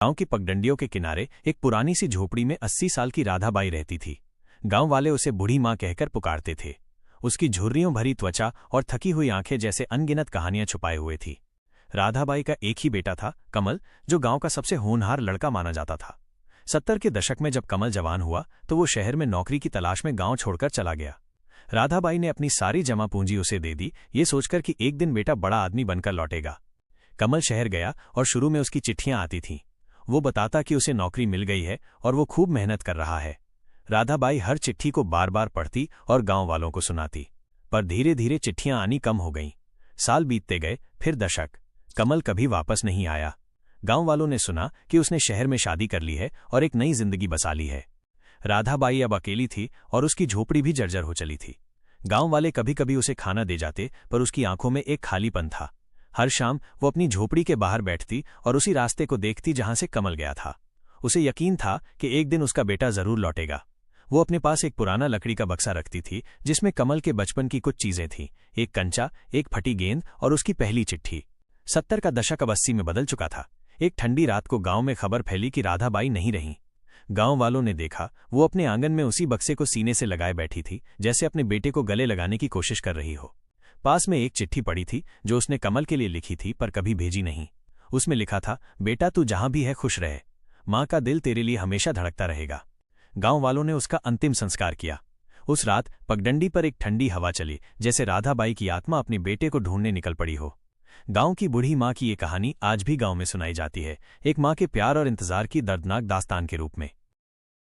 गांव की पगडंडियों के किनारे एक पुरानी सी झोपड़ी में 80 साल की राधाबाई रहती थी। गांव वाले उसे बूढ़ी माँ कहकर पुकारते थे। उसकी झुर्रियों भरी त्वचा और थकी हुई आंखें जैसे अनगिनत कहानियां छुपाए हुए थी। राधाबाई का एक ही बेटा था, कमल, जो गांव का सबसे होनहार लड़का माना जाता था। 70 के दशक में जब कमल जवान हुआ तो वो शहर में नौकरी की तलाश में गांव छोड़कर चला गया। राधाबाई ने अपनी सारी जमा पूंजी उसे दे दी, ये सोचकर कि एक दिन बेटा बड़ा आदमी बनकर लौटेगा। कमल शहर गया और शुरू में उसकी चिट्ठियां आती थीं। वो बताता कि उसे नौकरी मिल गई है और वो खूब मेहनत कर रहा है। राधाबाई हर चिट्ठी को बार बार पढ़ती और गांव वालों को सुनाती। पर धीरे धीरे चिट्ठियां आनी कम हो गईं। साल बीतते गए, फिर दशक। कमल कभी वापस नहीं आया। गांव वालों ने सुना कि उसने शहर में शादी कर ली है और एक नई जिंदगी बसा ली है। राधाबाई अब अकेली थी और उसकी झोपड़ी भी जर्जर हो चली थी। गांव वाले कभी कभी उसे खाना दे जाते, पर उसकी आंखों में एक खालीपन था। हर शाम वो अपनी झोपड़ी के बाहर बैठती और उसी रास्ते को देखती जहां से कमल गया था। उसे यकीन था कि एक दिन उसका बेटा जरूर लौटेगा। वो अपने पास एक पुराना लकड़ी का बक्सा रखती थी जिसमें कमल के बचपन की कुछ चीजें थीं, एक कंचा, एक फटी गेंद और उसकी पहली चिट्ठी। 70 का दशक अब 80 में बदल चुका था। एक ठंडी रात को गांव में खबर फैली कि राधाबाई नहीं रहीं। गांव वालों ने देखा, वो अपने आंगन में उसी बक्से को सीने से लगाए बैठी थी, जैसे अपने बेटे को गले लगाने की कोशिश कर रही हो। पास में एक चिट्ठी पड़ी थी जो उसने कमल के लिए लिखी थी पर कभी भेजी नहीं। उसमें लिखा था, बेटा तू जहां भी है खुश रहे, माँ का दिल तेरे लिए हमेशा धड़कता रहेगा। गांव वालों ने उसका अंतिम संस्कार किया। उस रात पगडंडी पर एक ठंडी हवा चली, जैसे राधाबाई की आत्मा अपने बेटे को ढूंढने निकल पड़ी हो। गांव की बूढ़ी माँ की ये कहानी आज भी गांव में सुनाई जाती है, एक माँ के प्यार और इंतजार की दर्दनाक दास्तान के रूप में।